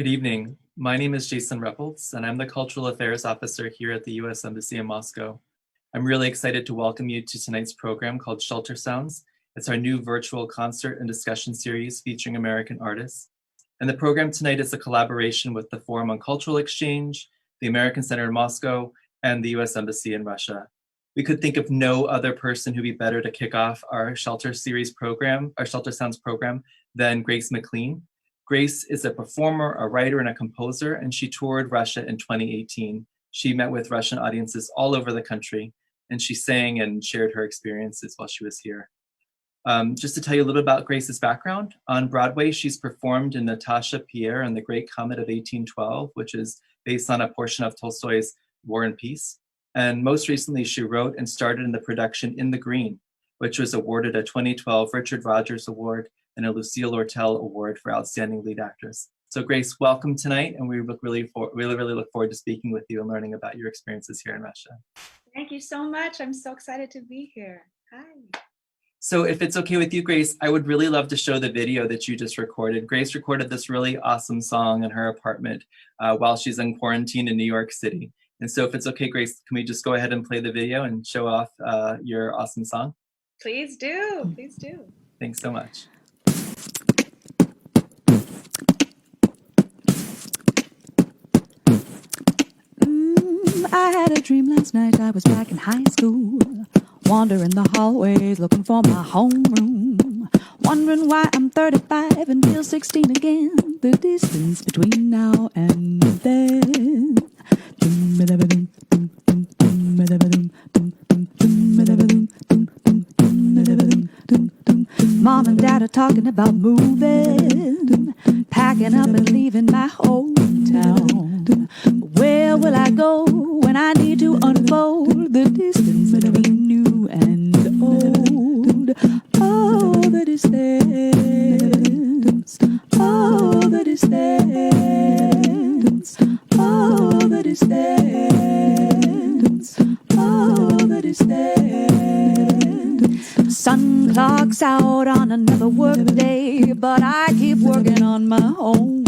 Good evening. My name is Jason Reppoltz, and I'm the Cultural Affairs Officer here at the U.S. Embassy in Moscow. I'm really excited to welcome you to tonight's program called Shelter Sounds. It's our new virtual concert and discussion series featuring American artists. And the program tonight is a collaboration with the Forum on Cultural Exchange, the American Center in Moscow, and the U.S. Embassy in Russia. We could think of no other person who'd be better to kick off our Shelter Series program, our Shelter Sounds program, than Grace McLean. Grace is a performer, a writer, and a composer, and she toured Russia in 2018. She met with Russian audiences all over the country, and she sang and shared her experiences while she was here. Just to tell you a little about Grace's background, on Broadway, she's performed in Natasha, Pierre, and the Great Comet of 1812, which is based on a portion of Tolstoy's War and Peace. And most recently, she wrote and starred in the production In the Green, which was awarded a 2012 Richard Rodgers Award and a Lucille Lortel Award for Outstanding Lead Actress. So Grace, welcome tonight, and we really look forward to speaking with you and learning about your experiences here in Russia. Thank you so much. I'm so excited to be here. Hi. So if it's okay with you, Grace, I would really love to show the video that you just recorded. Grace recorded this really awesome song in her apartment while she's in quarantine in New York City. And so if it's okay, Grace, can we just go ahead and play the video and show off your awesome song? Please do. Please do. Thanks so much. I had a dream last night. I was back in high school, wandering the hallways looking for my homeroom, wondering why I'm 35 and feel 16 again. The distance between now and then. Mom and Dad are talking about moving, packing up and leaving my hometown. Where will I go when I need to unfold the distance between new and old? Oh, the distance. Oh, the distance. Oh, the distance. Oh, the distance. Sun clocks out on another work day, but I keep working on my own.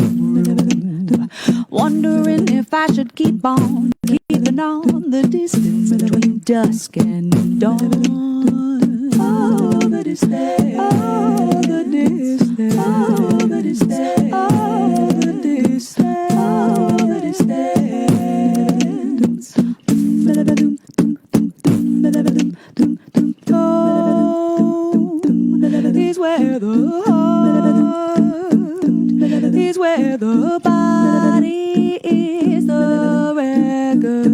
Wondering if I should keep on keeping on the distance between dusk and dawn. Oh, the distance. Oh, the distance. Oh, the distance. Oh, the distance. Oh, the distance. Is where the heart is, where the body is, the record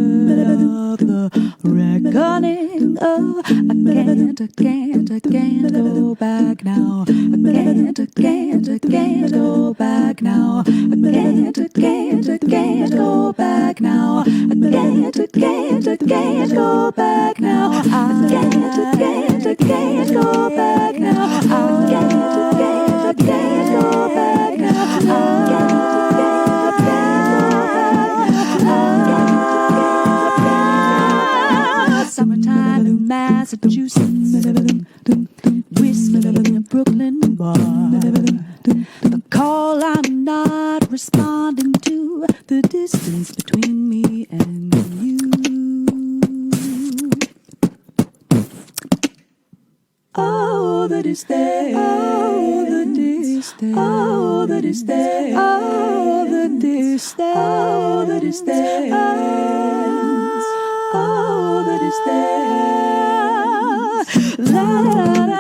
of the reckoning. Oh, I can't go back now. I can't go back now. I can't go back now. I can't go back now. I can't go back now. I can't go back now. Summertime in Massachusetts, whiskey in a Brooklyn bar. The call I'm not responding to, the distance between me and you. Oh, the distance. Oh, the distance. Oh, the distance. Oh, the distance. Oh, the distance. Oh, the distance. La la la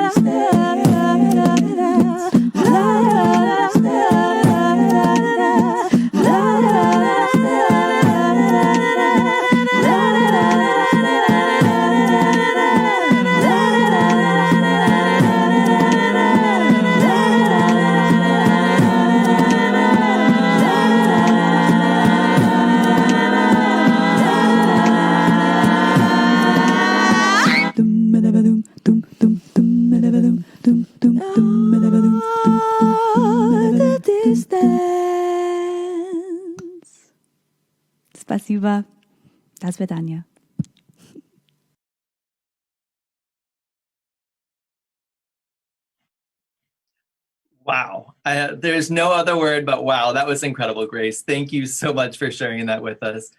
Спасибо. До свидания. Wow. There's no other word but wow. That was incredible, Grace. Thank you so much for sharing that with us.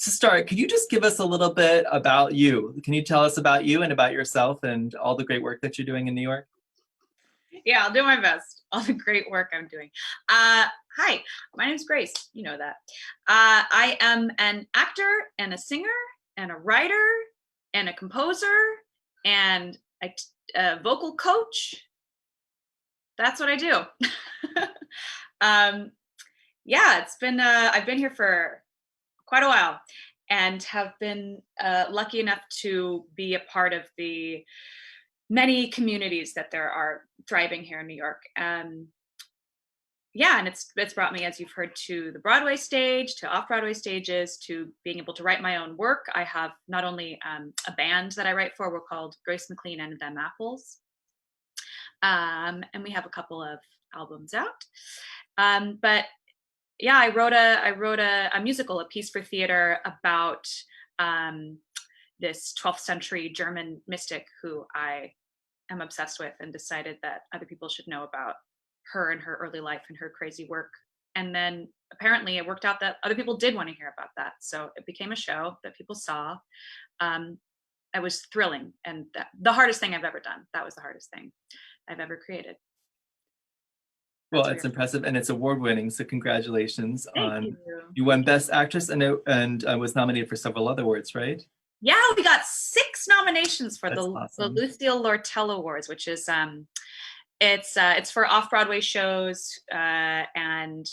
To start, could you just give us a little bit about you? Can you tell us about you and about yourself and all the great work that you're doing in New York? Yeah, I'll do my best. All the great work I'm doing. Hi, my name's Grace. You know that. I am an actor and a singer and a writer and a composer and a vocal coach. That's what I do. Yeah, it's been, I've been here for quite a while and have been lucky enough to be a part of the many communities that there are thriving here in New York. Yeah, and it's brought me, as you've heard, to the Broadway stage, to off-Broadway stages, to being able to write my own work. I have not only a band that I write for, we're called McLean and them Apples. And we have a couple of albums out. But yeah, I wrote a musical, a piece for theater about this 12th century German mystic who I am obsessed with, and decided that other people should know about her and her early life and her crazy work. And then apparently it worked out that other people did want to hear about that. So it became a show that people saw. It was thrilling, and the hardest thing I've ever done. That was the hardest thing I've ever created. Well, it's impressive and it's award-winning. So congratulations. Thank you. You won Best Actress and was nominated for several other awards, right? Yeah, we got 6 nominations for the awesome. Lucille Lortel Awards, which is it's for off-Broadway shows, and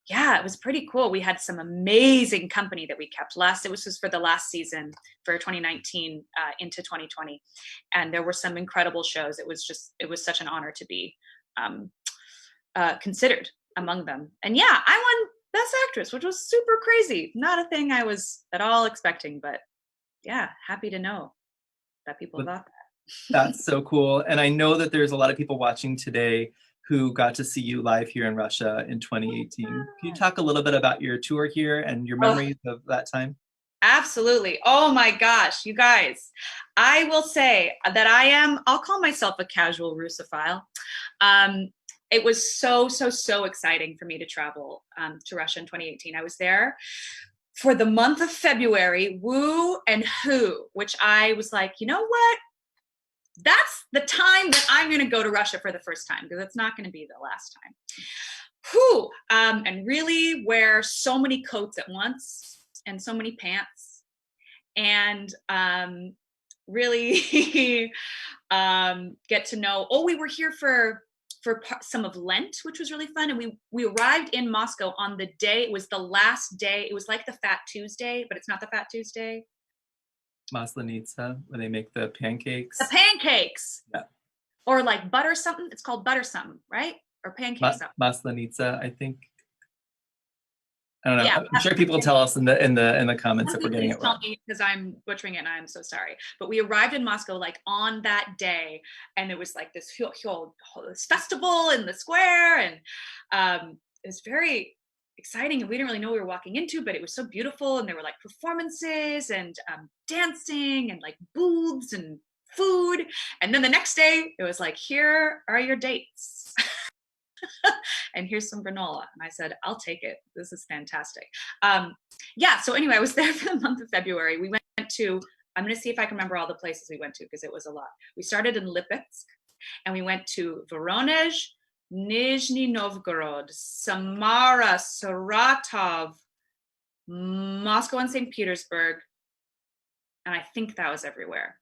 yeah, it was pretty cool. We had some amazing company that we kept. It was for the last season for 2019 into 2020, and there were some incredible shows. It was such an honor to be considered among them. And yeah, I won Best Actress, which was super crazy. Not a thing I was at all expecting, but yeah, happy to know that people thought that. That's so cool. And I know that there's a lot of people watching today who got to see you live here in Russia in 2018. Can you talk a little bit about your tour here and your memories of that time? Absolutely. Oh my gosh, you guys. I will say that I'll call myself a casual Russophile. It was so exciting for me to travel to Russia in 2018. I was there for the month of February, woo and who, which I was like, you know what? That's the time that I'm going to go to Russia for the first time, because it's not going to be the last time. Whew. And really wear so many coats at once and so many pants, and really get to know. Oh, we were here for some of Lent, which was really fun. And we arrived in Moscow on the day, it was the last day. It was like the Fat Tuesday, but it's not the Fat Tuesday. Maslenitsa, when they make the pancakes. The pancakes. Yeah. Or like butter something. It's called butter something, right? Or pancake something. Maslenitsa, I think. I don't know. Yeah, I'm sure people will tell us in the comments if we're getting it wrong. Because I'm butchering it and I'm so sorry. But we arrived in Moscow like on that day, and it was like this festival in the square, and it was very exciting, and we didn't really know what we were walking into, but it was so beautiful, and there were like performances and dancing and like booths and food. And then the next day it was like, here are your dates. And here's some granola. And I said, I'll take it. This is fantastic. Yeah, so anyway, I was there for the month of February. We went to, I'm going to see if I can remember all the places we went to, because it was a lot. We started in Lipetsk, and we went to Voronezh, Nizhny Novgorod, Samara, Saratov, Moscow and St. Petersburg, and I think that was everywhere.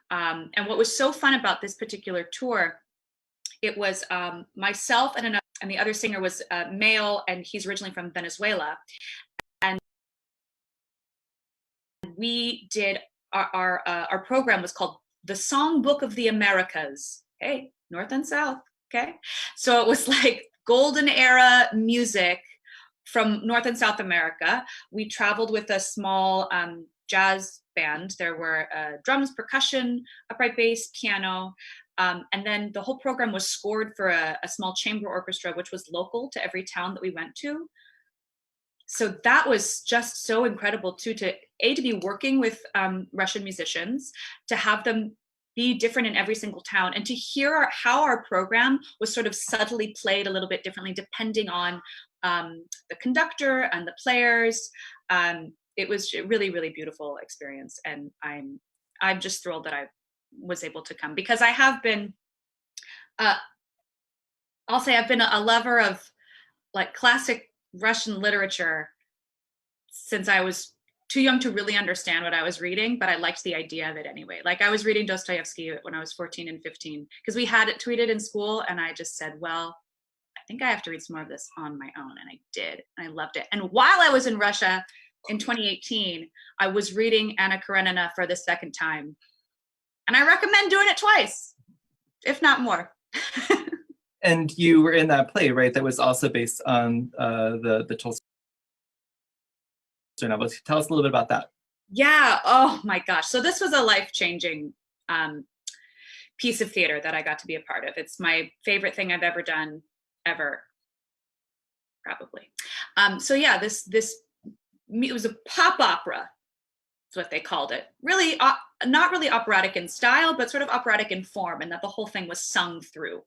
And what was so fun about this particular tour, it was myself and the other singer was male, and he's originally from Venezuela. And we did our program was called The Songbook of the Americas. Hey, North and South. Okay. So it was like golden era music from North and South America. We traveled with a small jazz band. There were drums, percussion, upright bass, piano. And then the whole program was scored for a small chamber orchestra, which was local to every town that we went to. So that was just so incredible too, to be working with Russian musicians, to have them be different in every single town, and to hear how our program was sort of subtly played a little bit differently depending on the conductor and the players. It was a really, really beautiful experience, and I'm just thrilled that I was able to come, because I have been, I'll say I've been a lover of like classic Russian literature since I was too young to really understand what I was reading, but I liked the idea of it anyway. Like I was reading Dostoevsky when I was 14 and 15 because we had it tweeted in school, and I just said, well, I think I have to read some more of this on my own, and I did, and I loved it. And while I was in Russia in 2018, I was reading Anna Karenina for the second time, and I recommend doing it twice, if not more. And you were in that play, right? That was also based on the Tolstoy novel. Tell us a little bit about that. Yeah. Oh my gosh. So this was a life-changing piece of theater that I got to be a part of. It's my favorite thing I've ever done, ever, probably. So yeah, this it was a pop opera. That's what they called it. Really, not really operatic in style, but sort of operatic in form, and that the whole thing was sung through.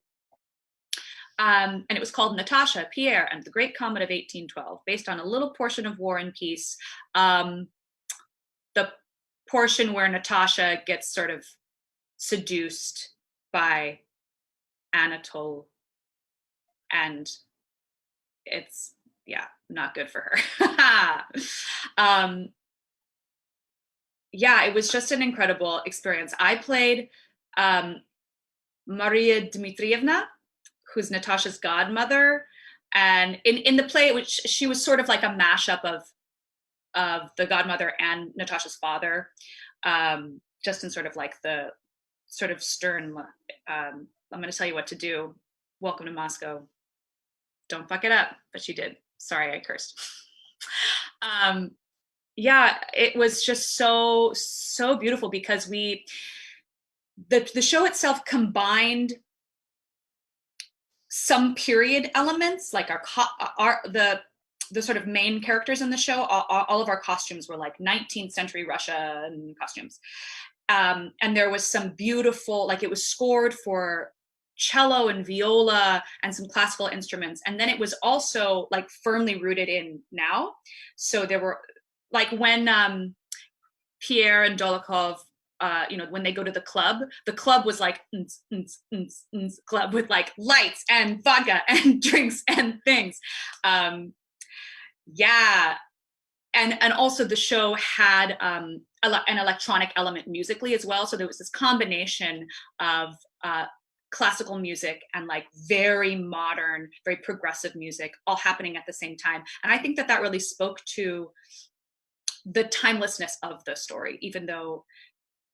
And it was called Natasha, Pierre, and the Great Comet of 1812, based on a little portion of War and Peace. The portion where Natasha gets sort of seduced by Anatole, and it's, yeah, not good for her. Yeah, it was just an incredible experience. I played Maria Dmitrievna, who's Natasha's godmother. And in the play, which she was sort of like a mashup of the godmother and Natasha's father, just in sort of like the sort of stern, I'm going to tell you what to do. Welcome to Moscow. Don't fuck it up. But she did. Sorry, I cursed. Yeah, it was just so beautiful because the show itself combined some period elements, like the sort of main characters in the show. All of our costumes were like 19th century Russian costumes, and there was some beautiful, like it was scored for cello and viola and some classical instruments, and then it was also like firmly rooted in now. So there were, like when Pierre and Dolokhov, when they go to the club was like club with like lights and vodka and drinks and things. Yeah. And also the show had an electronic element musically as well. So there was this combination of classical music and like very modern, very progressive music all happening at the same time. And I think that really spoke to the timelessness of the story, even though,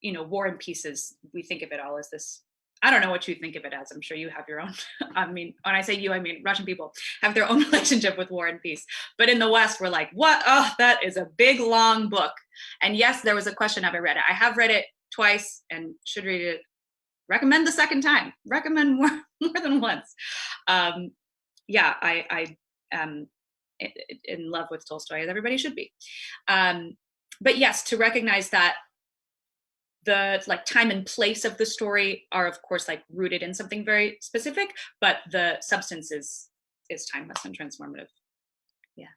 War and Peace is, we think of it all as this, I don't know what you think of it as. I'm sure you have your own. I mean, when I say you, I mean Russian people have their own relationship with War and Peace. But in the West, we're like, what? Oh, that is a big, long book. And yes, there was a question, have I read it? I have read it twice and should read it. Recommend the second time. Recommend more than once. Yeah, I am in love with Tolstoy, as everybody should be. But yes, to recognize that the like time and place of the story are of course like rooted in something very specific, but the substance is timeless and transformative. Yeah.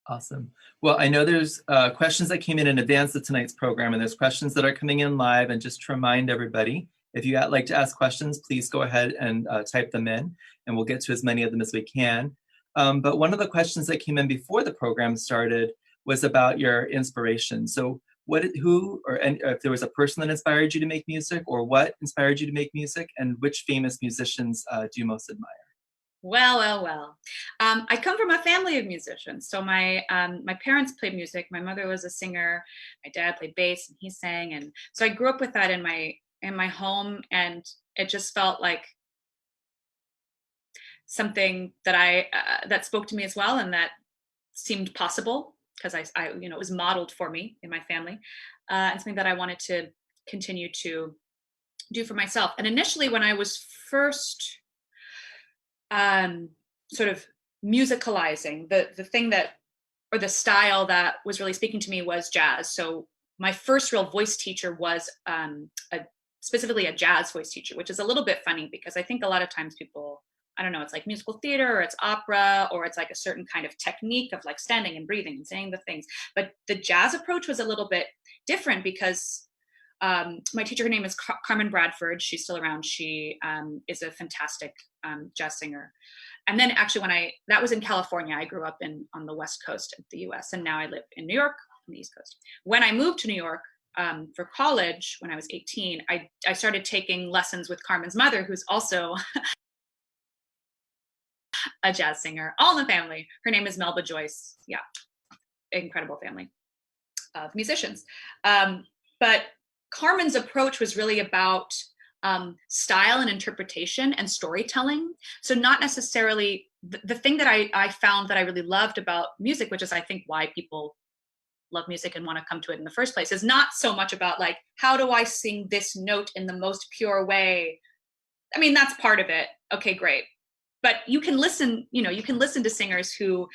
Awesome. Well, I know there's questions that came in advance of tonight's program, and there's questions that are coming in live. And just to remind everybody, if you'd like to ask questions, please go ahead and type them in, and we'll get to as many of them as we can. But one of the questions that came in before the program started was about your inspiration. So if there was a person that inspired you to make music, or what inspired you to make music, and which famous musicians do you most admire? Well. I come from a family of musicians. So my parents played music. My mother was a singer. My dad played bass and he sang. And so I grew up with that in my home, and it just felt like something that that spoke to me as well, and that seemed possible because I it was modeled for me in my family, and something that I wanted to continue to do for myself. And initially, when I was first sort of musicalizing, the thing that, or the style that was really speaking to me was jazz. So my first real voice teacher was a specifically a jazz voice teacher, which is a little bit funny because I think a lot of times people, I don't know, it's like musical theater or it's opera or it's like a certain kind of technique of like standing and breathing and saying the things. But the jazz approach was a little bit different because my teacher, her name is Carmen Bradford. She's still around. She is a fantastic jazz singer. And then actually that was in California. I grew up on the West Coast of the US, and now I live in New York on the East Coast. When I moved to New York for college, when I was 18, I started taking lessons with Carmen's mother, who's also a jazz singer, all in the family. Her name is Melba Joyce. Yeah, incredible family of musicians. But Carmen's approach was really about style and interpretation and storytelling. So not necessarily the thing that I found that I really loved about music, which is I think why people love music and want to come to it in the first place, is not so much about like, how do I sing this note in the most pure way? I mean, that's part of it. Okay, great. But you can listen to singers who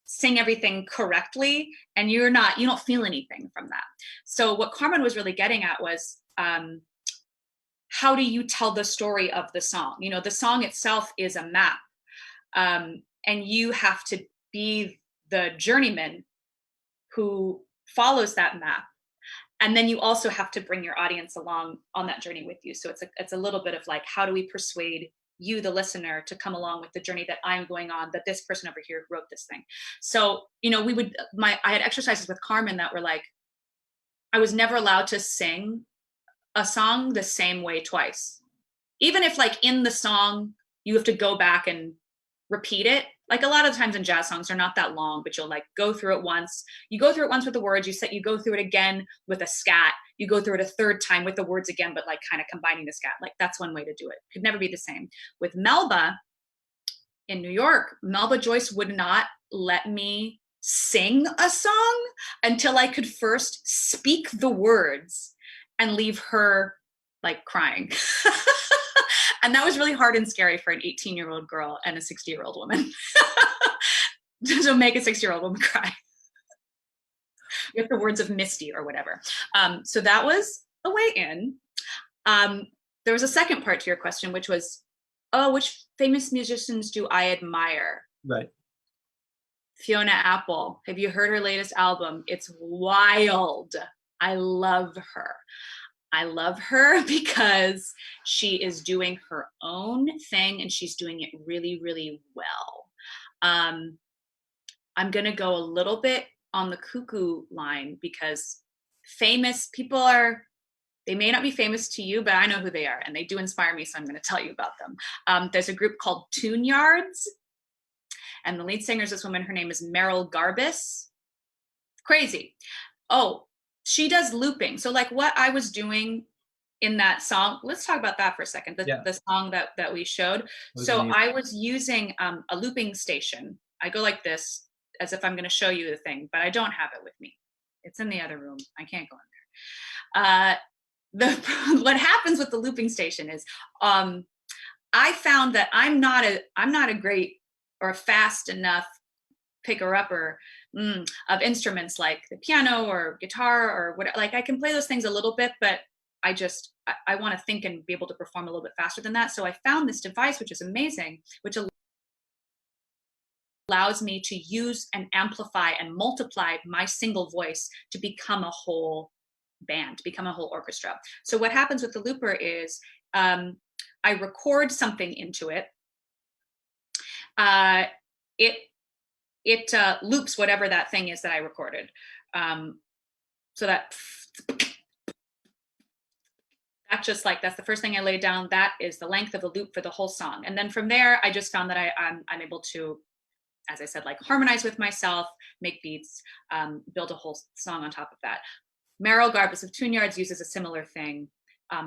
sing everything correctly and you don't feel anything from that. So what Carmen was really getting at was, how do you tell the story of the song? The song itself is a map, and you have to be the journeyman who follows that map. And then you also have to bring your audience along on that journey with you. So it's a little bit of like, how do we persuade you, the listener, to come along with the journey that I'm going on, that this person over here wrote this thing. So, I had exercises with Carmen that were like, I was never allowed to sing a song the same way twice. Even if like in the song, you have to go back and repeat it. Like a lot of times in jazz songs, they're not that long, but you'll like go through it once. You go through it once with the words, you go through it again with a scat. You go through it a third time with the words again, but like kind of combining the scat. Like that's one way to do it. Could never be the same. With Melba in New York, Melba Joyce would not let me sing a song until I could first speak the words and leave her like crying. And that was really hard and scary for an 18-year-old girl and a 60-year-old woman to make a 60-year-old woman cry with the words of Misty or whatever. So that was a way in. There was a second part to your question, which was, which famous musicians do I admire? Right. Fiona Apple. Have you heard her latest album? It's wild. I love her. I love her because she is doing her own thing and she's doing it really, really well. I'm going to go a little bit on the cuckoo line because famous people they may not be famous to you, but I know who they are and they do inspire me, so I'm going to tell you about them. There's a group called Tune Yards, and the lead singer is this woman. Her name is Meryl Garbus. Crazy. Oh, she does looping. So like what I was doing in that song, let's talk about that for a second, the song that we showed. So amazing. I was using a looping station. I go like this as if I'm going to show you the thing, but I don't have it with me. It's in the other room. I can't go in there. What happens with the looping station is I found that I'm not a great or fast enough picker-upper of instruments like the piano or guitar or whatever. Like I can play those things a little bit, but I want to think and be able to perform a little bit faster than that. So I found this device, which is amazing, which allows me to use and amplify and multiply my single voice to become a whole band, to become a whole orchestra. So what happens with the looper is I record something into it. It loops whatever that thing is that I recorded. So that's the first thing I laid down. That is the length of the loop for the whole song. And then from there, I just found that I'm able to, as I said, like harmonize with myself, make beats, build a whole song on top of that. Meryl Garbus of Tune Yards uses a similar thing.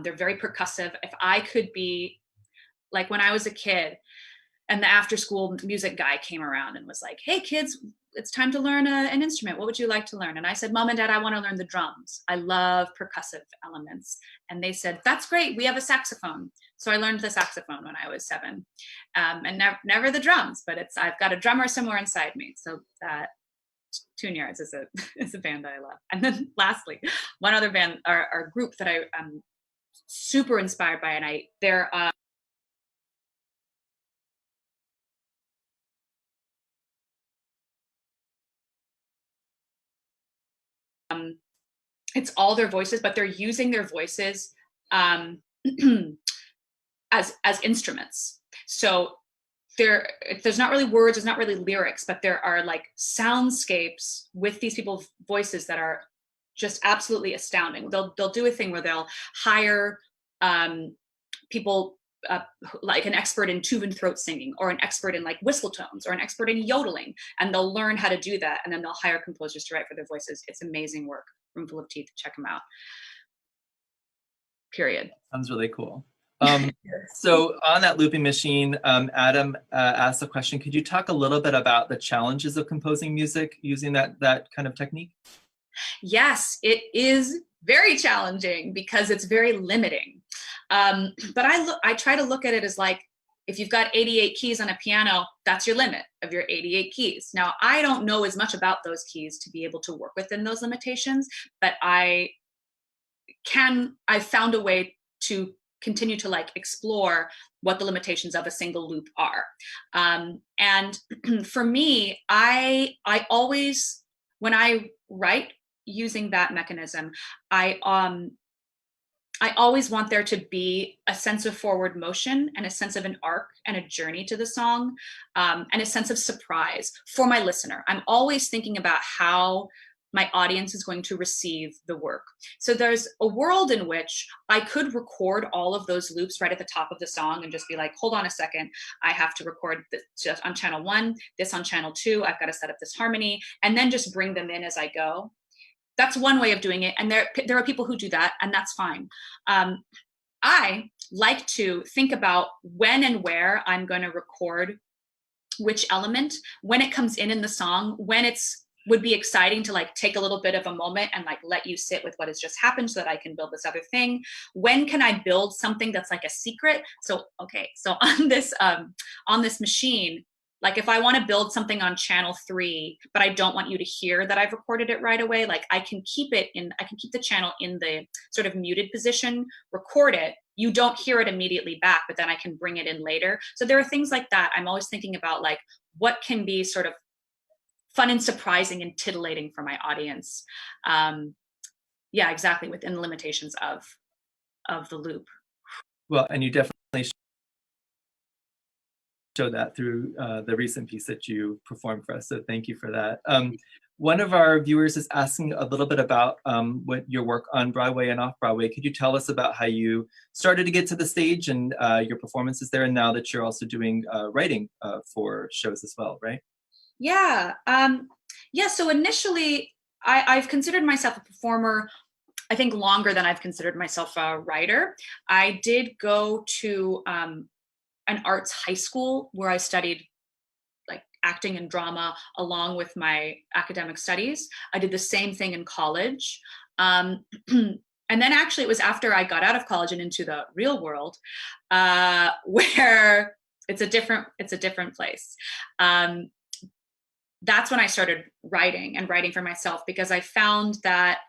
They're very percussive. If I could be, like when I was a kid, and the after school music guy came around and was like, hey kids, it's time to learn an instrument. What would you like to learn? And I said, Mom and Dad, I want to learn the drums. I love percussive elements. And they said, that's great. We have a saxophone. So I learned the saxophone when I was 7, and never the drums, but I've got a drummer somewhere inside me. So Tune Yards is a band that I love. And then lastly, one other band, our group that I super inspired by it. They're it's all their voices, but they're using their voices as instruments. So there's not really words, there's not really lyrics, but there are like soundscapes with these people's voices that are just absolutely astounding. They'll do a thing where they'll hire people, like an expert in tube and throat singing, or an expert in like whistle tones, or an expert in yodeling, and they'll learn how to do that, and then they'll hire composers to write for their voices. It's amazing work. Roomful of Teeth, check them out. Period. Sounds really cool. So on that looping machine, Adam asked a question. Could you talk a little bit about the challenges of composing music using that kind of technique? Yes, it is very challenging because it's very limiting. But I try to look at it as like, if you've got 88 keys on a piano, that's your limit of your 88 keys. Now, I don't know as much about those keys to be able to work within those limitations, but I've found a way to continue to like explore what the limitations of a single loop are. And for me, I always, when I write using that mechanism, I always want there to be a sense of forward motion and a sense of an arc and a journey to the song, and a sense of surprise for my listener. I'm always thinking about how my audience is going to receive the work. So there's a world in which I could record all of those loops right at the top of the song and just be like, hold on a second, I have to record this just on channel 1, this on channel 2, I've got to set up this harmony, and then just bring them in as I go. That's one way of doing it. And there are people who do that, and that's fine. I like to think about when and where I'm going to record which element, when it comes in the song, when would be exciting to like take a little bit of a moment and like let you sit with what has just happened so that I can build this other thing. When can I build something that's like a secret? So, okay, so on this machine, like if I want to build something on channel 3, but I don't want you to hear that I've recorded it right away, like I can keep the channel in the sort of muted position, record it. You don't hear it immediately back, but then I can bring it in later. So there are things like that. I'm always thinking about like what can be sort of fun and surprising and titillating for my audience. Yeah, exactly, within the limitations of the loop. Well, and you definitely show that through the recent piece that you performed for us. So thank you for that. One of our viewers is asking a little bit about what your work on Broadway and off Broadway. Could you tell us about how you started to get to the stage and your performances there, and now that you're also doing writing for shows as well, right? Yeah. So initially, I've considered myself a performer, I think, longer than I've considered myself a writer. I did go to an arts high school where I studied like acting and drama along with my academic studies. I did the same thing in college. And then actually it was after I got out of college and into the real world, where it's a different place. That's when I started writing for myself, because I found that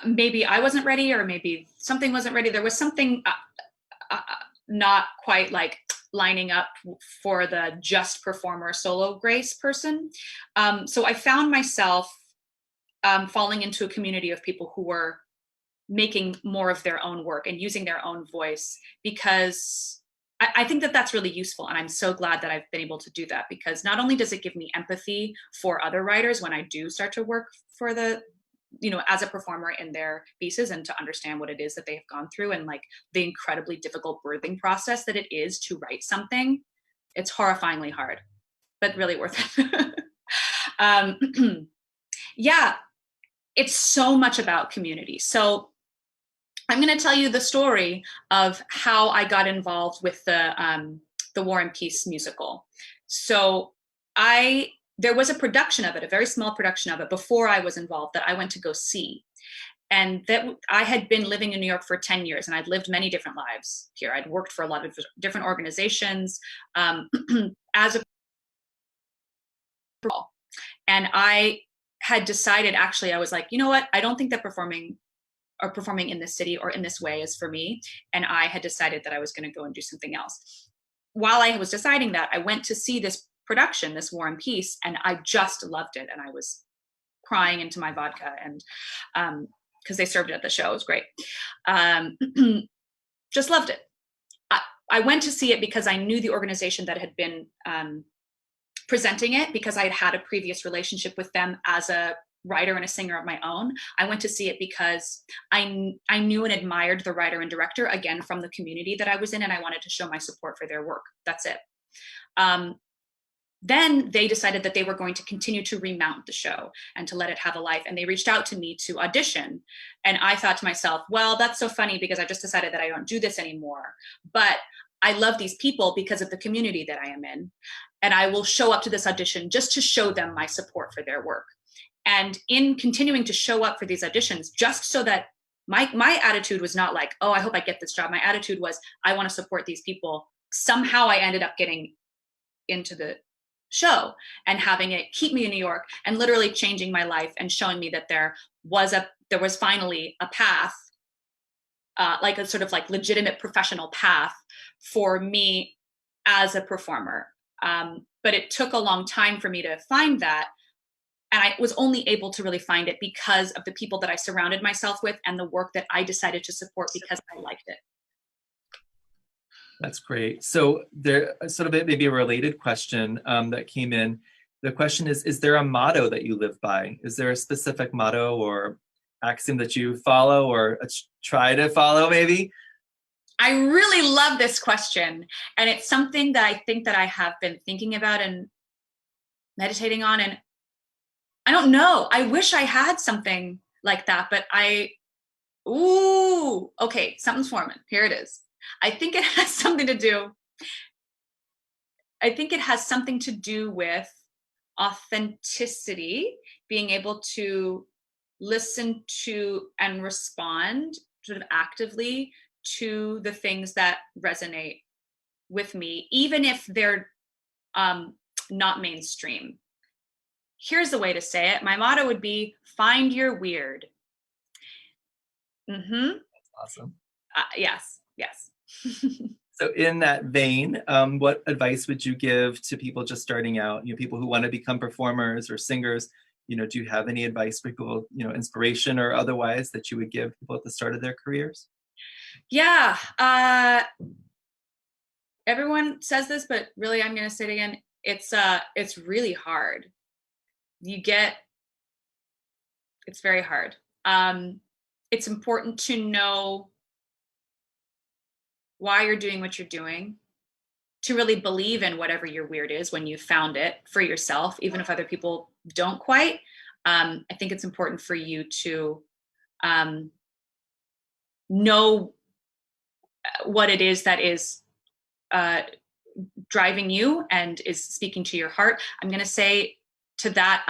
maybe I wasn't ready, or maybe something wasn't ready. There was something not quite like lining up for the just performer solo grace person. So I found myself falling into a community of people who were making more of their own work and using their own voice, because I think that that's really useful. And I'm so glad that I've been able to do that, because not only does it give me empathy for other writers when I do start to work for as a performer in their pieces, and to understand what it is that they have gone through, and like the incredibly difficult birthing process that it is to write something. It's horrifyingly hard, but really worth it. Yeah, it's so much about community. So I'm going to tell you the story of how I got involved with the War and Peace musical. So there was a production of it, a very small production of it, before I was involved, that I went to go see. And that I had been living in New York for 10 years, and I'd lived many different lives here. I'd worked for a lot of different organizations as a, and I had decided, actually, I was like, you know what? I don't think that performing in this city or in this way is for me. And I had decided that I was going to go and do something else. While I was deciding that, I went to see this production, this War and Peace, and I just loved it. And I was crying into my vodka, and because they served it at the show. It was great. Just loved it. I went to see it because I knew the organization that had been presenting it, because I had had a previous relationship with them as a writer and a singer of my own. I went to see it because I knew and admired the writer and director, again, from the community that I was in, and I wanted to show my support for their work. That's it. Then they decided that they were going to continue to remount the show and to let it have a life. And they reached out to me to audition. And I thought to myself, well, that's so funny, because I just decided that I don't do this anymore. But I love these people because of the community that I am in. And I will show up to this audition just to show them my support for their work. And in continuing to show up for these auditions, just so that my attitude was not like, oh, I hope I get this job. My attitude was, I want to support these people. Somehow I ended up getting into the show and having it keep me in New York, and literally changing my life and showing me that there was finally a path, like a sort of like legitimate professional path for me as a performer. But it took a long time for me to find that. And I was only able to really find it because of the people that I surrounded myself with and the work that I decided to support because I liked it. That's great. So there sort of maybe a related question that came in. The question is there a motto that you live by? Is there a specific motto or axiom that you follow or try to follow maybe? I really love this question. And it's something that I think that I have been thinking about and meditating on. And I don't know. I wish I had something like that, but okay, something's forming. Here it is. I think it has something to do with authenticity, being able to listen to and respond sort of actively to the things that resonate with me, even if they're not mainstream. Here's the way to say it. My motto would be, find your weird. Mm-hmm. That's awesome. Yes. So in that vein, what advice would you give to people just starting out, people who want to become performers or singers? Do you have any advice for people, inspiration or otherwise, that you would give people at the start of their careers? Yeah. Everyone says this, but really I'm going to say it again. It's really hard. It's very hard. It's important to know why you're doing what you're doing, to really believe in whatever your weird is when you found it for yourself, even if other people don't quite. I think it's important for you to know what it is that is driving you and is speaking to your heart. I'm going to say to that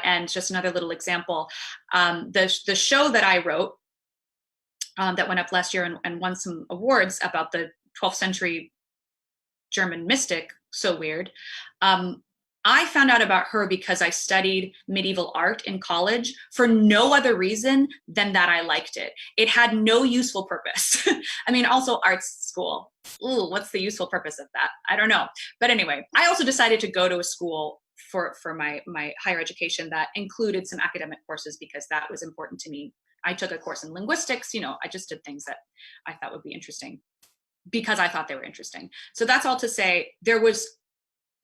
end, just another little example. The show that I wrote that went up last year and won some awards about the 12th century German mystic, so weird. I found out about her because I studied medieval art in college for no other reason than that I liked it. It had no useful purpose. I mean, also arts school. Ooh, what's the useful purpose of that? I don't know. But anyway, I also decided to go to a school for my higher education that included some academic courses because that was important to me. I took a course in linguistics. I just did things that I thought would be interesting because I thought they were interesting. So that's all to say,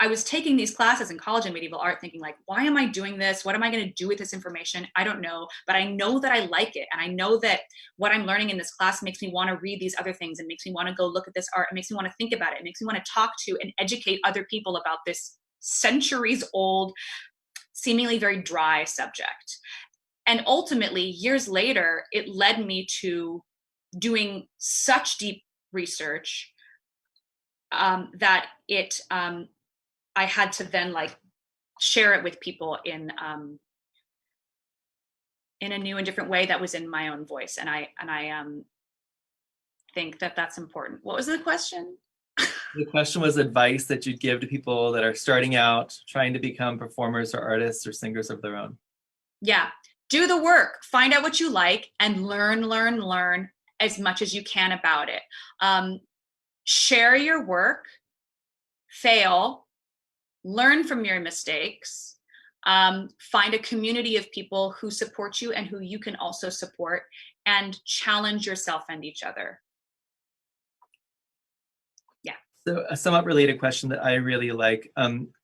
I was taking these classes in college in medieval art thinking like, why am I doing this? What am I going to do with this information? I don't know, but I know that I like it. And I know that what I'm learning in this class makes me want to read these other things and makes me want to go look at this art. It makes me want to think about it. It makes me want to talk to and educate other people about this centuries old, seemingly very dry subject. And ultimately, years later, it led me to doing such deep research that I had to then share it with people in a new and different way that was in my own voice. And I think that that's important. What was the question? The question was advice that you'd give to people that are starting out, trying to become performers or artists or singers of their own. Yeah. Do the work, find out what you like, and learn as much as you can about it. Share your work, fail, learn from your mistakes, find a community of people who support you and who you can also support, and challenge yourself and each other. Yeah. So a somewhat related question that I really like.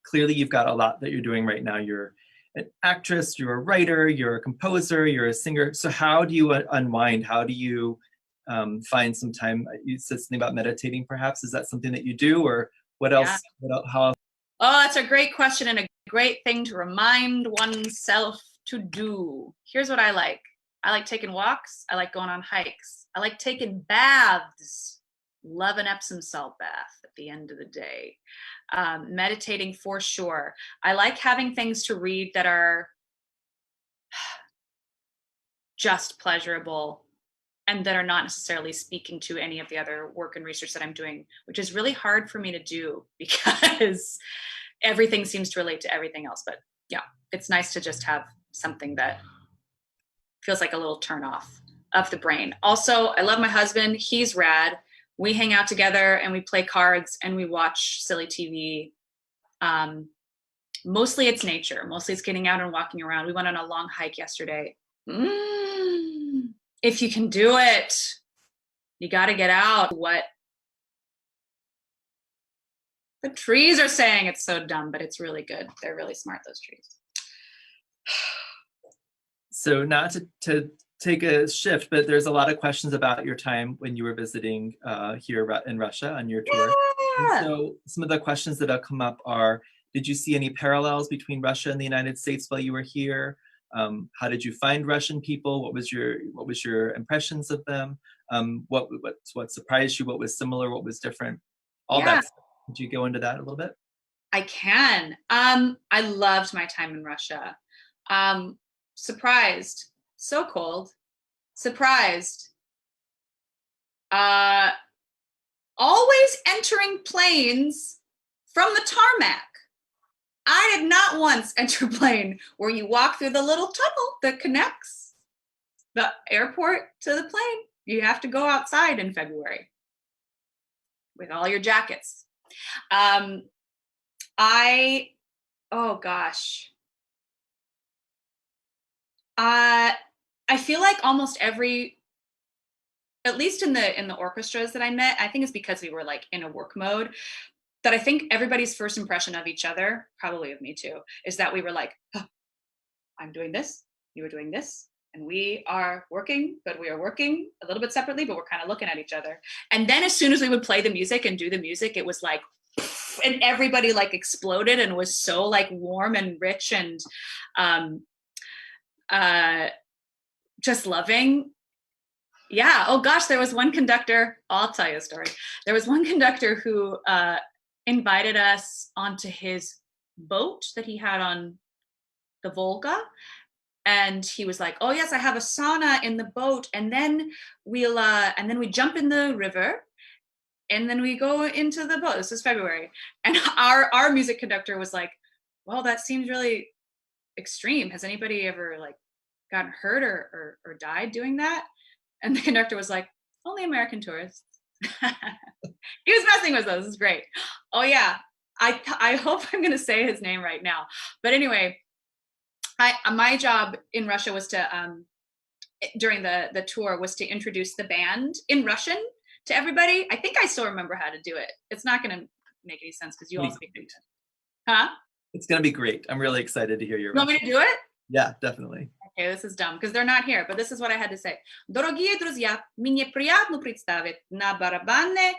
Clearly, you've got a lot that you're doing right now. You're an actress, you're a writer, you're a composer, you're a singer. So how do you unwind? How do you find some time? You said something about meditating, perhaps. Is that something that you do, or what else? Yeah. How? Oh, that's a great question and a great thing to remind oneself to do. Here's what I like. I like taking walks. I like going on hikes. I like taking baths. Love an Epsom salt bath at the end of the day. Meditating for sure. I like having things to read that are just pleasurable and that are not necessarily speaking to any of the other work and research that I'm doing, which is really hard for me to do because everything seems to relate to everything else. But yeah, it's nice to just have something that feels like a little turn off of the brain. Also, I love my husband. He's rad. We hang out together and we play cards and we watch silly TV. Mostly it's nature. Mostly it's getting out and walking around. We went on a long hike yesterday. If you can do it, you got to get out. What the trees are saying, it's so dumb, but it's really good. They're really smart, those trees. So not to take a shift, but there's a lot of questions about your time when you were visiting here in Russia on your tour. Yeah. So some of the questions that have come up are, did you see any parallels between Russia and the United States while you were here? How did you find Russian people? What was your impressions of them? What surprised you? What was similar? What was different? All that stuff. Could you go into that a little bit? I can. I loved my time in Russia. Surprised. So cold. Surprised. Always entering planes from the tarmac. I did not once enter a plane where you walk through the little tunnel that connects the airport to the plane. You have to go outside in February with all your jackets. Oh gosh. I feel like almost every, at least in the orchestras that I met, I think it's because we were like in a work mode, that I think everybody's first impression of each other, probably of me too, is that we were like, oh, I'm doing this, you were doing this, and we are working, but we are working a little bit separately, but we're kind of looking at each other. And then as soon as we would play the music and do the music, it was like, and everybody like exploded and was so like warm and rich and just loving. Yeah. Oh gosh, there was one conductor, I'll tell you a story. There was one conductor who invited us onto his boat that he had on the Volga. And he was like, oh yes, I have a sauna in the boat. And then we jump in the river and then we go into the boat. This is February. And our music conductor was like, well, that seems really extreme. Has anybody ever like gotten hurt or died doing that? And the conductor was like, only American tourists. He was messing with us. This is great. Oh yeah. I hope I'm going to say his name right now. But anyway, my job in Russia was to, during the tour, was to introduce the band in Russian to everybody. I think I still remember how to do it. It's not going to make any sense because you all speak Russian. Huh? It's going to be great. I'm really excited to hear your Russian. You want me to do it? Yeah, definitely. Okay, this is dumb because they're not here, but this is what I had to say. Дорогие друзья, мне приятно представить на барабане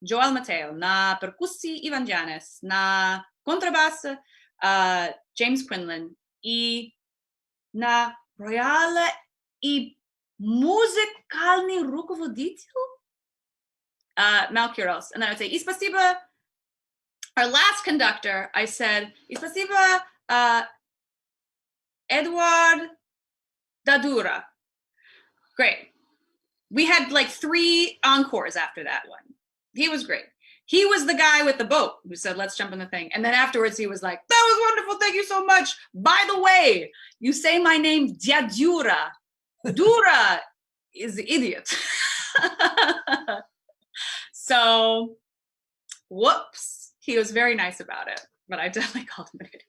Joel Mateo, на перкуссии Ivan Janis, на контрабасе James Quinlan и на рояле и музыкальный руководитель Malkiros. And then I would say, и спасибо. Our last conductor, I said, и спасибо Edward Dadura. Great. We had like 3 encores after that one. He was great. He was the guy with the boat who said, let's jump in the thing. And then afterwards he was like, that was wonderful. Thank you so much. By the way, you say my name, Diadura. Dura is the idiot. So, whoops. He was very nice about it, but I definitely called him an idiot.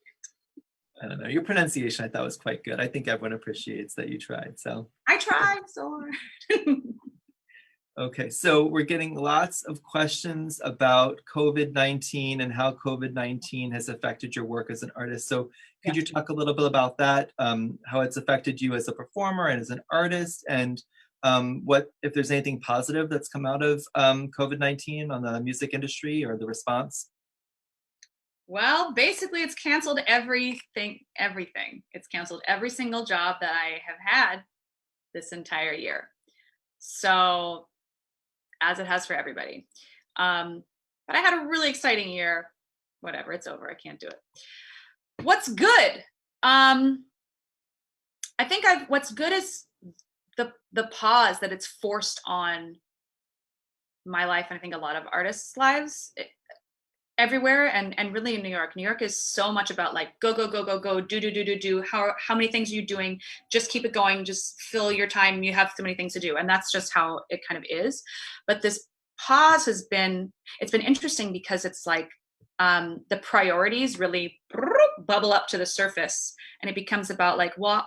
I don't know. Your pronunciation I thought was quite good. I think everyone appreciates that you tried. So I tried so hard. okay, so we're getting lots of questions about COVID-19 and how COVID-19 has affected your work as an artist. So could you talk a little bit about that, how it's affected you as a performer and as an artist, and what, if there's anything positive that's come out of COVID-19 on the music industry or the response? Well, basically it's canceled everything. It's canceled every single job that I have had this entire year. So, as it has for everybody. But I had a really exciting year. Whatever, it's over. I can't do it. What's good? I think what's good is the pause that it's forced on my life, and I think a lot of artists' lives everywhere, and really in New York. New York is so much about like go, do. How many things are you doing? Just keep it going. Just fill your time. You have so many things to do, and that's just how it kind of is. But this pause it's been interesting because it's like the priorities really bubble up to the surface, and it becomes about like, what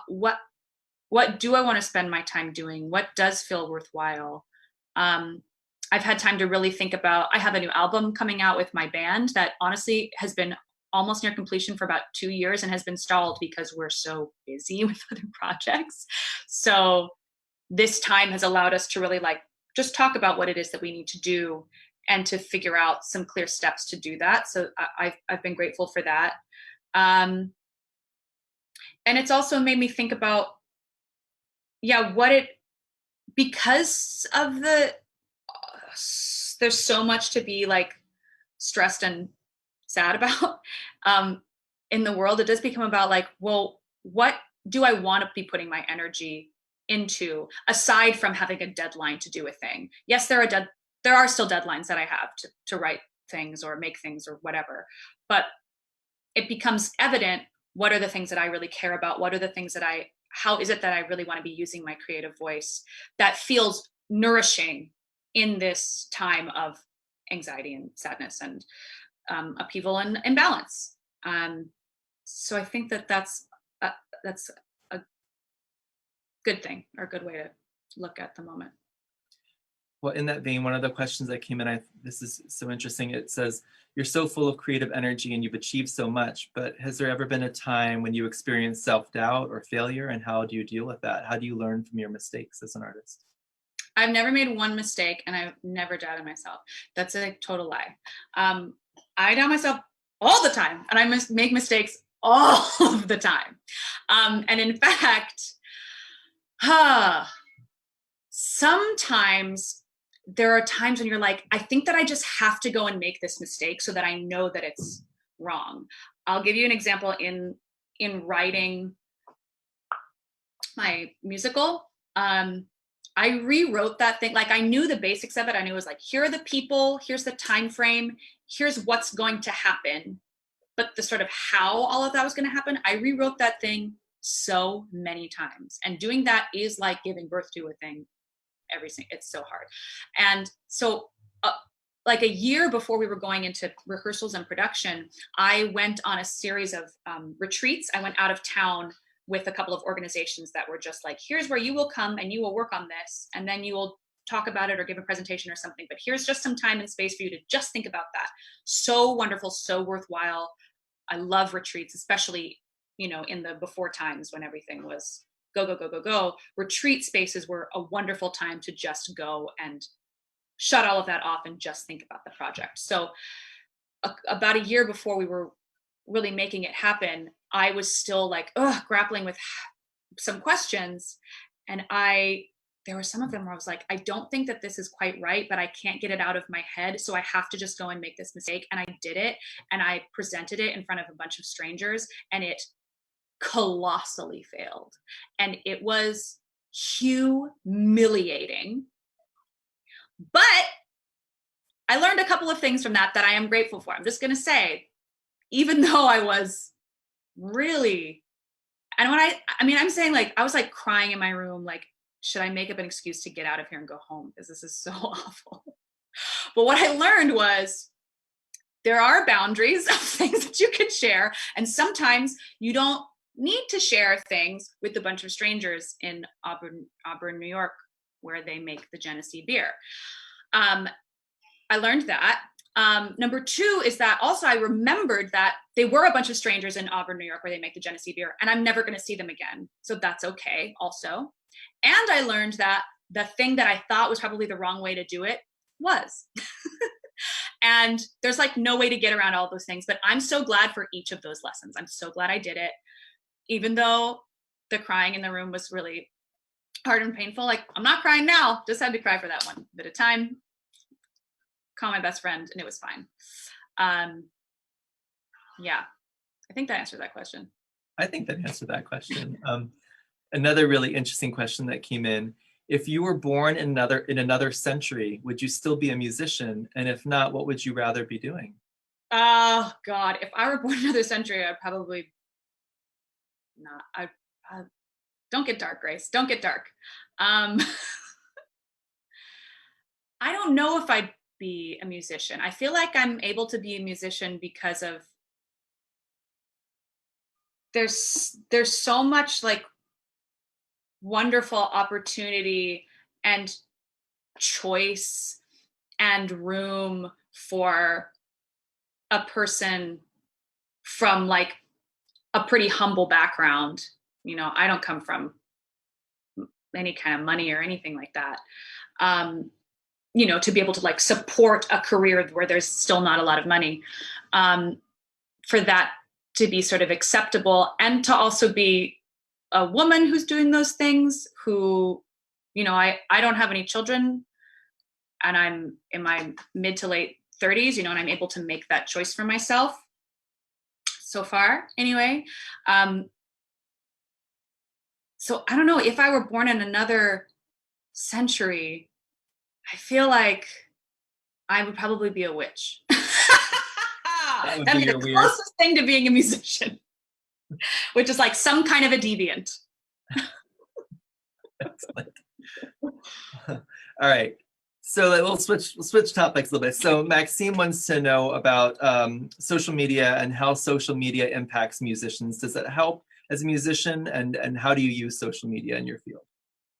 do I want to spend my time doing? What does feel worthwhile? I've had time to really think about, I have a new album coming out with my band that honestly has been almost near completion for about 2 years and has been stalled because we're so busy with other projects. So this time has allowed us to really like just talk about what it is that we need to do and to figure out some clear steps to do that. So I've been grateful for that. And it's also made me think about, because of there's so much to be like stressed and sad about in the world. It does become about like, well, what do I want to be putting my energy into aside from having a deadline to do a thing? Yes, there are still deadlines that I have to write things or make things or whatever, but it becomes evident, what are the things that I really care about? What are the things that how is it that I really want to be using my creative voice that feels nourishing in this time of anxiety and sadness and upheaval and imbalance. So I think that's a good thing, or a good way to look at the moment. Well, in that vein, one of the questions that came in, this is so interesting. It says, you're so full of creative energy and you've achieved so much, but has there ever been a time when you experienced self-doubt or failure, and how do you deal with that? How do you learn from your mistakes as an artist? I've never made one mistake, and I've never doubted myself. That's a total lie. I doubt myself all the time, and I make mistakes all of the time. And in fact, sometimes there are times when you're like, I think that I just have to go and make this mistake so that I know that it's wrong. I'll give you an example in writing my musical. I rewrote that thing. Like, I knew the basics of it. I knew it was like, here are the people, here's the time frame, here's what's going to happen. But the sort of how all of that was going to happen, I rewrote that thing so many times. And doing that is like giving birth to a thing. It's so hard. And so like a year before we were going into rehearsals and production, I went on a series of retreats. I went out of town with a couple of organizations that were just like, here's where you will come and you will work on this, and then you will talk about it or give a presentation or something, but here's just some time and space for you to just think about that. So wonderful, so worthwhile. I love retreats, especially, in the before times when everything was go. Retreat spaces were a wonderful time to just go and shut all of that off and just think about the project. So about a year before we were really making it happen, I was still like, grappling with some questions. And there were some of them where I was like, I don't think that this is quite right, but I can't get it out of my head. So I have to just go and make this mistake. And I did it. And I presented it in front of a bunch of strangers, and it colossally failed. And it was humiliating. But I learned a couple of things from that I am grateful for. I'm just going to say, even though I was really, and when I'm saying like, I was like crying in my room, like, should I make up an excuse to get out of here and go home? Because this is so awful. But what I learned was there are boundaries of things that you can share. And sometimes you don't need to share things with a bunch of strangers in Auburn, New York, where they make the Genesee beer. I learned that. Number two is that also I remembered that they were a bunch of strangers in Auburn, New York, where they make the Genesee beer, and I'm never going to see them again. So that's okay also. And I learned that the thing that I thought was probably the wrong way to do it was. And there's like no way to get around all those things, but I'm so glad for each of those lessons. I'm so glad I did it. Even though the crying in the room was really hard and painful. Like, I'm not crying now, just had to cry for that one bit of time. Call my best friend, and it was fine. Yeah, I think that answered that question. I think that answered that question. Another really interesting question that came in: if you were born in another century, would you still be a musician? And if not, what would you rather be doing? Oh God, if I were born in another century, I'd probably not. I don't get dark, Grace. Don't get dark. I don't know if I'd be a musician. I feel like I'm able to be a musician because of there's so much like wonderful opportunity and choice and room for a person from like a pretty humble background. You know, I don't come from any kind of money or anything like that. You know, to be able to like support a career where there's still not a lot of money, for that to be sort of acceptable, and to also be a woman who's doing those things, who, you know, I don't have any children, and I'm in my mid to late 30s, you know, and I'm able to make that choice for myself so far anyway. So I don't know, if I were born in another century, I feel like I would probably be a witch. That'd be the closest thing to being a musician, which is like some kind of a deviant. Excellent. All right. So we'll switch topics a little bit. So Maxime wants to know about social media and how social media impacts musicians. Does it help as a musician, and how do you use social media in your field?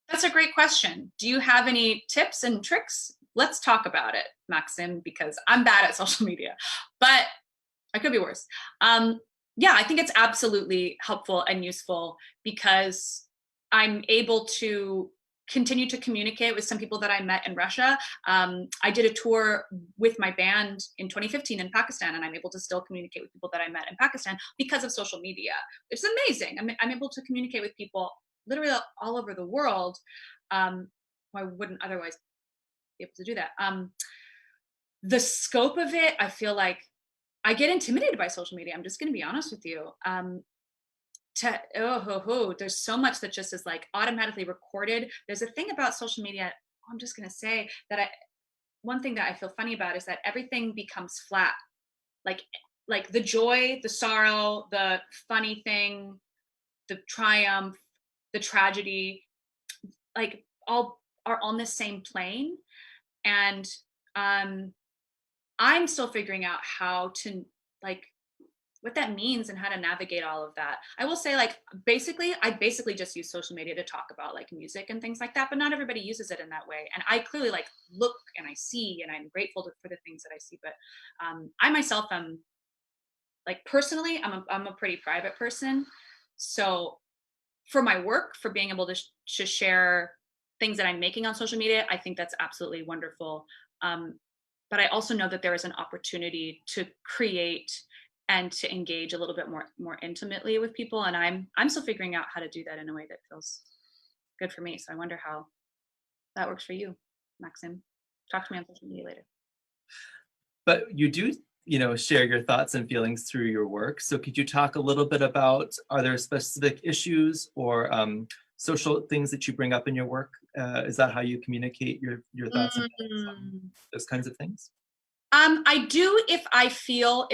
That's a great question. Do you have any tips and tricks? Let's talk about it, Maxim, because I'm bad at social media, but I could be worse. Yeah, I think it's absolutely helpful and useful because I'm able to continue to communicate with some people that I met in Russia. I did a tour with my band in 2015 in Pakistan, and I'm able to still communicate with people that I met in Pakistan because of social media. It's amazing. I'm able to communicate with people literally all over the world. I wouldn't otherwise be able to do that. The scope of it, I feel like I get intimidated by social media. I'm just going to be honest with you. There's so much that just is like automatically recorded. There's a thing about social media, I'm just going to say that one thing that I feel funny about is that everything becomes flat. Like the joy, the sorrow, the funny thing, the triumph, the tragedy, like all are on the same plane. And I'm still figuring out how to like what that means and how to navigate all of that. I will say, like, I basically just use social media to talk about like music and things like that, but not everybody uses it in that way. And I clearly like look and I see, and I'm grateful for the things that I see. But I myself am like, personally, I'm a pretty private person. So for my work, for being able to share things that I'm making on social media, I think that's absolutely wonderful. But I also know that there is an opportunity to create and to engage a little bit more intimately with people. And I'm still figuring out how to do that in a way that feels good for me. So I wonder how that works for you, Maxim. Talk to me on social media later. But you do, share your thoughts and feelings through your work. So could you talk a little bit about, are there specific issues or social things that you bring up in your work? Is that how you communicate your thoughts and feelings on those kinds of things? I do if I feel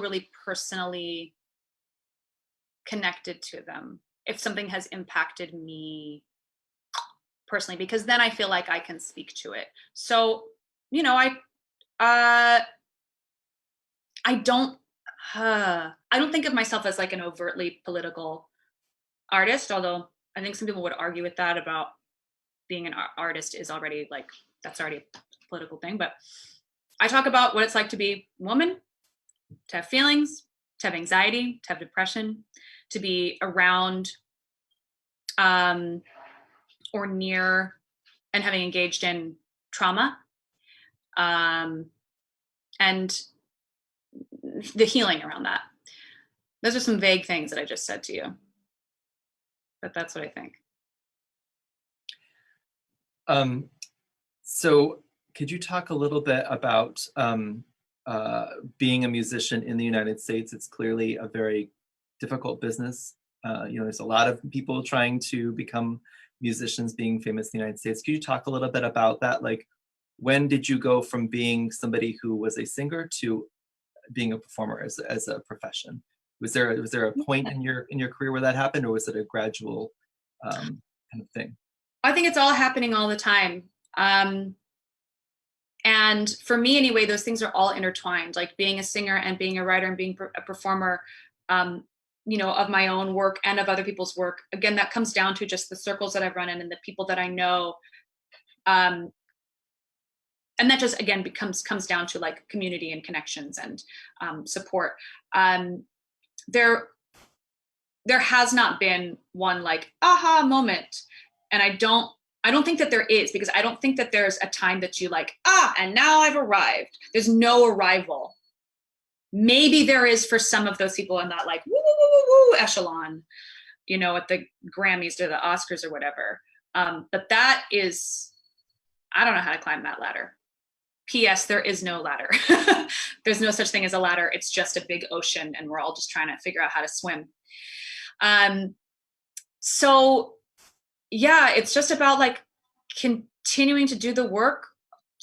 really personally connected to them, if something has impacted me personally, because then I feel like I can speak to it. So, you know, I don't think of myself as like an overtly political artist, although I think some people would argue with that about being an artist is already like, that's already a political thing. But I talk about what it's like to be a woman, to have feelings, to have anxiety, to have depression, to be around or near and having engaged in trauma, and the healing around that. Those are some vague things that I just said to you, but that's what I think. So could you talk a little bit about being a musician in the United States? It's clearly a very difficult business. You know, there's a lot of people trying to become musicians, being famous in the United States. Could you talk a little bit about that? Like, when did you go from being somebody who was a singer to being a performer as a profession? Was there a point in your career where that happened, or was it a gradual kind of thing? I think it's all happening all the time. And for me anyway, those things are all intertwined, like being a singer and being a writer and being a performer, you know, of my own work and of other people's work. Again, that comes down to just the circles that I've run in and the people that I know. And that just, again, comes down to like community and connections and support. There has not been one like aha moment. And I don't think that there is, because I don't think that there's a time that you like, and now I've arrived. There's no arrival. Maybe there is for some of those people in that like woo, woo, woo, woo, woo echelon, you know, at the Grammys or the Oscars or whatever. But that is, I don't know how to climb that ladder. P.S. There is no ladder. There's no such thing as a ladder. It's just a big ocean and we're all just trying to figure out how to swim. So yeah, it's just about like continuing to do the work,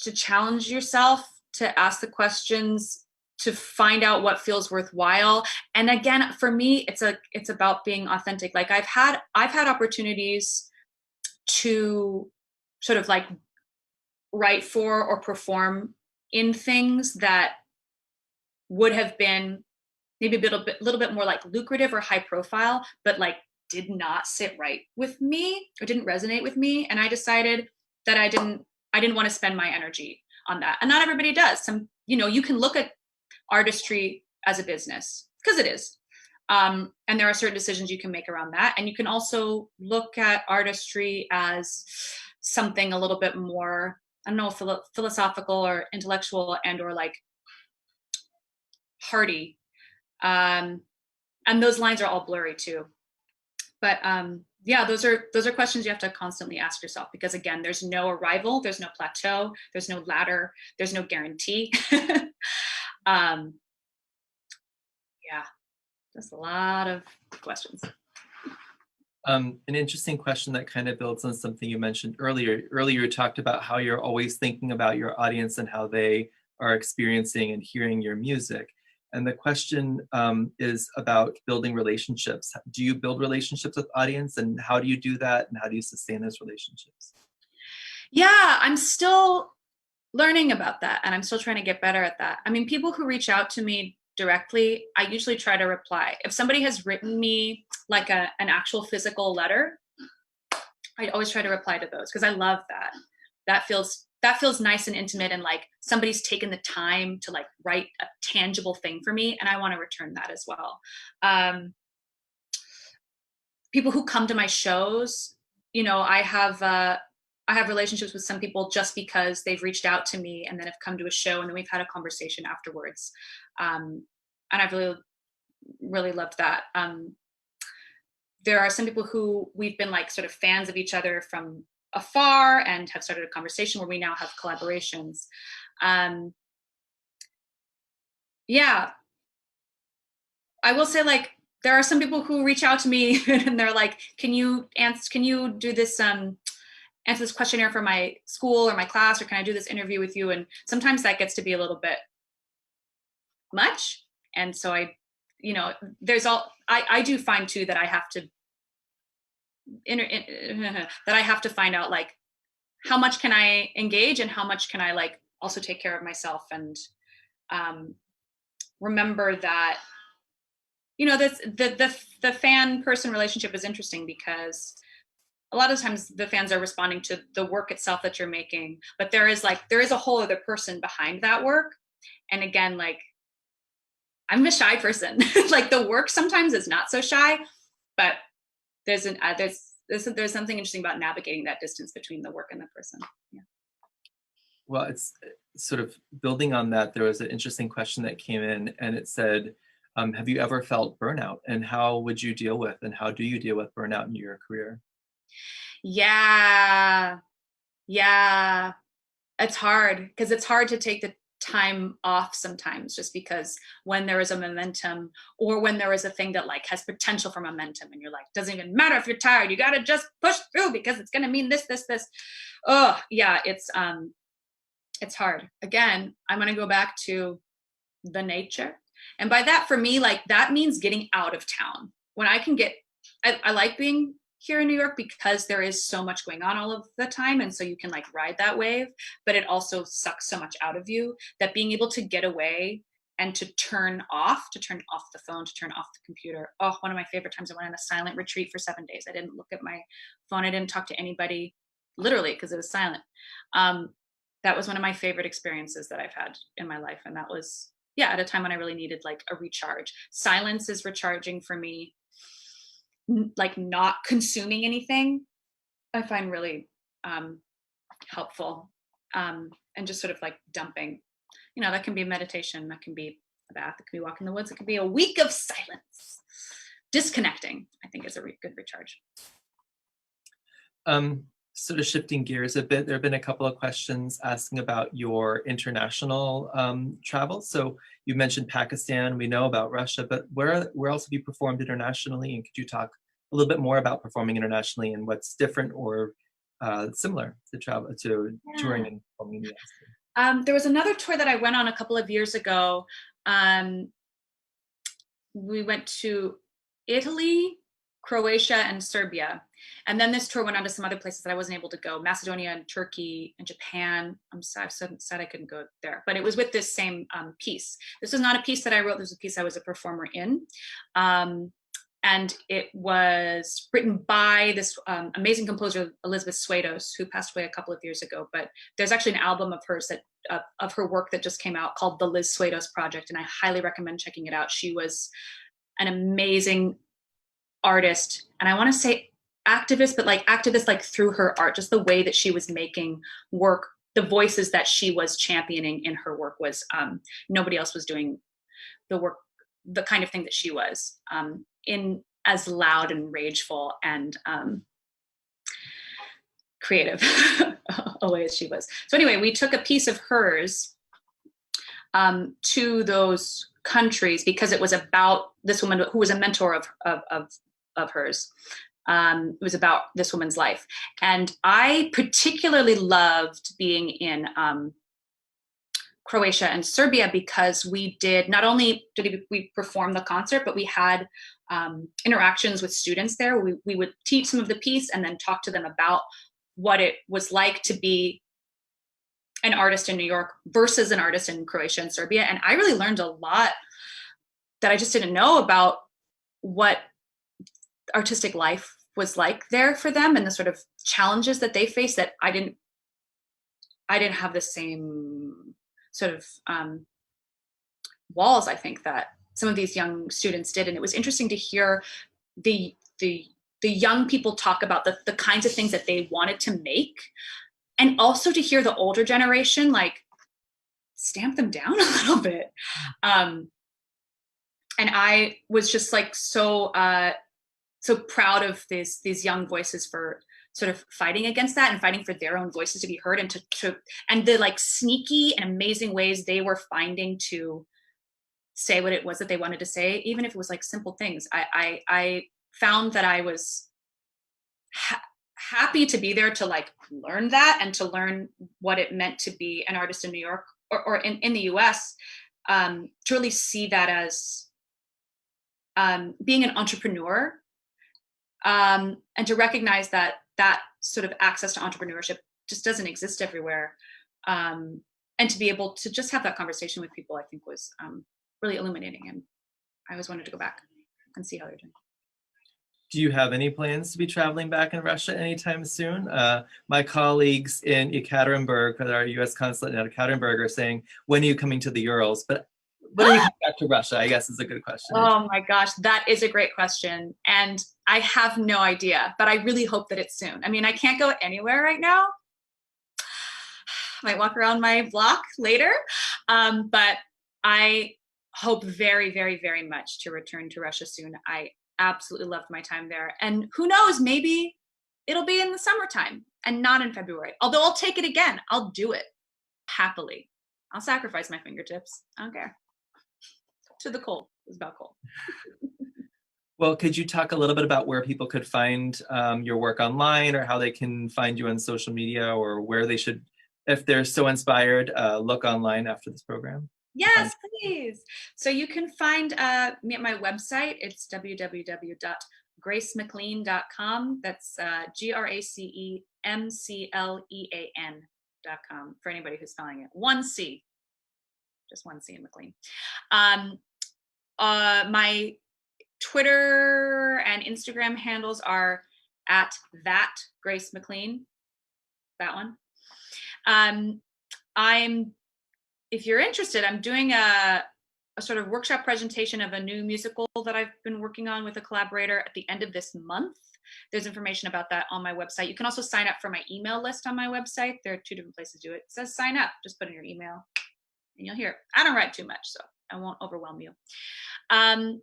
to challenge yourself, to ask the questions, to find out what feels worthwhile. And again, for me, it's about being authentic. Like I've had opportunities to sort of like write for or perform in things that would have been maybe a little bit more like lucrative or high profile, but like did not sit right with me or didn't resonate with me. And I decided that I didn't want to spend my energy on that. And not everybody does. Some, you know, you can look at artistry as a business, because it is. And there are certain decisions you can make around that. And you can also look at artistry as something a little bit more, I don't know, philosophical or intellectual and or like hearty. And those lines are all blurry too. But yeah, those are questions you have to constantly ask yourself, because again, there's no arrival, there's no plateau, there's no ladder, there's no guarantee. Yeah, just a lot of questions. An interesting question that kind of builds on something you mentioned earlier. Earlier, you talked about how you're always thinking about your audience and how they are experiencing and hearing your music. And the question is about building relationships. Do you build relationships with audience, and how do you do that, and how do you sustain those relationships? Yeah, I'm still learning about that, and I'm still trying to get better at that. I mean, people who reach out to me directly, I usually try to reply. If somebody has written me like an actual physical letter, I always try to reply to those, because I love that. That feels nice and intimate, and like somebody's taken the time to like write a tangible thing for me, and I want to return that as well. People who come to my shows, you know, I have relationships with some people just because they've reached out to me and then have come to a show, and then we've had a conversation afterwards. And I've really loved that. There are some people who we've been like sort of fans of each other from afar and have started a conversation where we now have collaborations. Yeah, I will say, like, there are some people who reach out to me and they're like, can you do this, answer this questionnaire for my school or my class, or can I do this interview with you? And sometimes that gets to be a little bit much. And so I do find too that I have to that I have to find out like how much can I engage and how much can I like also take care of myself, and remember that this the fan person relationship is interesting because a lot of times the fans are responding to the work itself that you're making, but there is a whole other person behind that work. And again, like I'm a shy person. Like the work sometimes is not so shy, but there's something interesting about navigating that distance between the work and the person. Yeah. Well, it's sort of building on that. There was an interesting question that came in, and it said, have you ever felt burnout, and how would you deal with, and how do you deal with burnout in your career? Yeah. It's hard because it's hard to take the time off sometimes, just because when there is a momentum or when there is a thing that like has potential for momentum and you're like, doesn't even matter if you're tired, you got to just push through because it's going to mean this. Oh yeah. It's hard. Again, I'm going to go back to the nature. And by that, for me, like that means getting out of town. When I can I like being here in New York because there is so much going on all of the time. And so you can like ride that wave, but it also sucks so much out of you that being able to get away and to turn off the phone, to turn off the computer. Oh, one of my favorite times, I went on a silent retreat for 7 days. I didn't look at my phone. I didn't talk to anybody, literally, because it was silent. That was one of my favorite experiences that I've had in my life. And that was, at a time when I really needed like a recharge. Silence is recharging for me. Like not consuming anything, I find really helpful, and just sort of like dumping. That can be meditation, that can be a bath, it can be walking in the woods, it can be a week of silence. Disconnecting, I think, is a good recharge. Sort of shifting gears a bit, there have been a couple of questions asking about your international travel. So you mentioned Pakistan, we know about Russia, but where else have you performed internationally? And could you talk a little bit more about performing internationally and what's different or similar to touring and performing in the US? There was another tour that I went on a couple of years ago. We went to Italy, Croatia, and Serbia. And then this tour went on to some other places that I wasn't able to go, Macedonia and Turkey and Japan. I'm sad I couldn't go there, but it was with this same piece. This was not a piece that I wrote. This was a piece I was a performer in. And it was written by this amazing composer, Elizabeth Swados, who passed away a couple of years ago. But there's actually an album of hers of her work that just came out called The Liz Swados Project. And I highly recommend checking it out. She was an amazing artist. And I want to say activist, but like activist, like through her art, just the way that she was making work, the voices that she was championing in her work was nobody else was doing the work, the kind of thing that she was in as loud and rageful and creative a way as she was. So anyway, we took a piece of hers to those countries because it was about this woman who was a mentor of hers. It was about this woman's life. And I particularly loved being in Croatia and Serbia because we did, not only did we perform the concert, but we had interactions with students there. We would teach some of the piece and then talk to them about what it was like to be an artist in New York versus an artist in Croatia and Serbia. And I really learned a lot that I just didn't know about what artistic life was like there for them and the sort of challenges that they face that I didn't have the same sort of walls, I think, that some of these young students did. And it was interesting to hear the young people talk about the kinds of things that they wanted to make, and also to hear the older generation like stamp them down a little bit. And I was just like so proud of these young voices for sort of fighting against that and fighting for their own voices to be heard, and and the like sneaky and amazing ways they were finding to say what it was that they wanted to say, even if it was like simple things. I found that I was happy to be there to like learn that and to learn what it meant to be an artist in New York or in the US, to really see that as being an entrepreneur, and to recognize that that sort of access to entrepreneurship just doesn't exist everywhere. And to be able to just have that conversation with people, I think was really illuminating. And I always wanted to go back and see how they're doing. Do you have any plans to be traveling back in Russia anytime soon? My colleagues in Ekaterinburg, at our U.S. consulate in Ekaterinburg, are saying, when are you coming to the Urals? But when are you coming back to Russia, I guess is a good question. Oh my gosh, that is a great question. And I have no idea, but I really hope that it's soon. I mean, I can't go anywhere right now. Might walk around my block later. But I hope very, very, very much to return to Russia soon. I absolutely loved my time there. And who knows, maybe it'll be in the summertime and not in February. Although I'll take it again. I'll do it happily. I'll sacrifice my fingertips. I don't care. To the cold. It's about cold. Well, could you talk a little bit about where people could find your work online, or how they can find you on social media, or where they should, if they're so inspired, look online after this program? Yes, please. So you can find me at my website. It's www.gracemclean.com. That's GRACEMCLEAN.com for anybody who's spelling it. One C. Just one C in McLean. My Twitter and Instagram handles are at that Grace McLean. That one. If you're interested, I'm doing a sort of workshop presentation of a new musical that I've been working on with a collaborator at the end of this month. There's information about that on my website. You can also sign up for my email list on my website. There are two different places to do it. It says sign up. Just put in your email and you'll hear it. I don't write too much, so I won't overwhelm you. The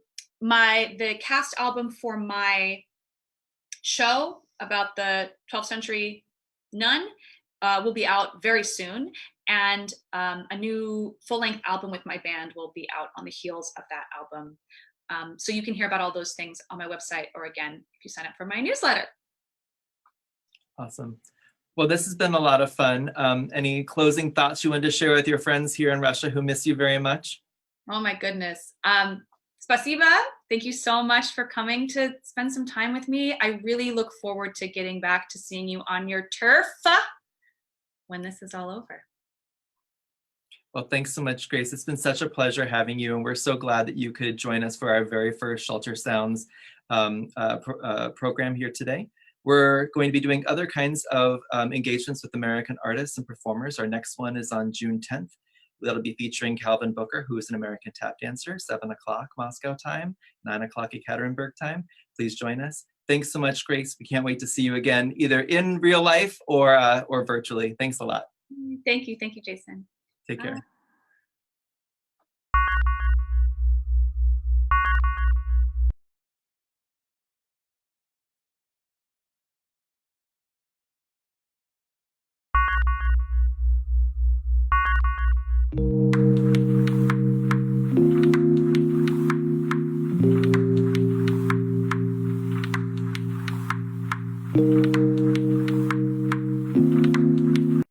cast album for my show about the 12th century nun will be out very soon. And a new full-length album with my band will be out on the heels of that album. So you can hear about all those things on my website, or again, if you sign up for my newsletter. Awesome. Well, this has been a lot of fun. Any closing thoughts you wanted to share with your friends here in Russia who miss you very much? Oh my goodness. Spasiba, thank you so much for coming to spend some time with me. I really look forward to getting back to seeing you on your turf when this is all over. Well, thanks so much, Grace. It's been such a pleasure having you, and we're so glad that you could join us for our very first Shelter Sounds program here today. We're going to be doing other kinds of engagements with American artists and performers. Our next one is on June 10th. That'll be featuring Calvin Booker, who is an American tap dancer, 7 o'clock Moscow time, 9 o'clock Ekaterinburg time. Please join us. Thanks so much, Grace. We can't wait to see you again, either in real life or virtually. Thanks a lot. Thank you. Thank you, Jason. Take care.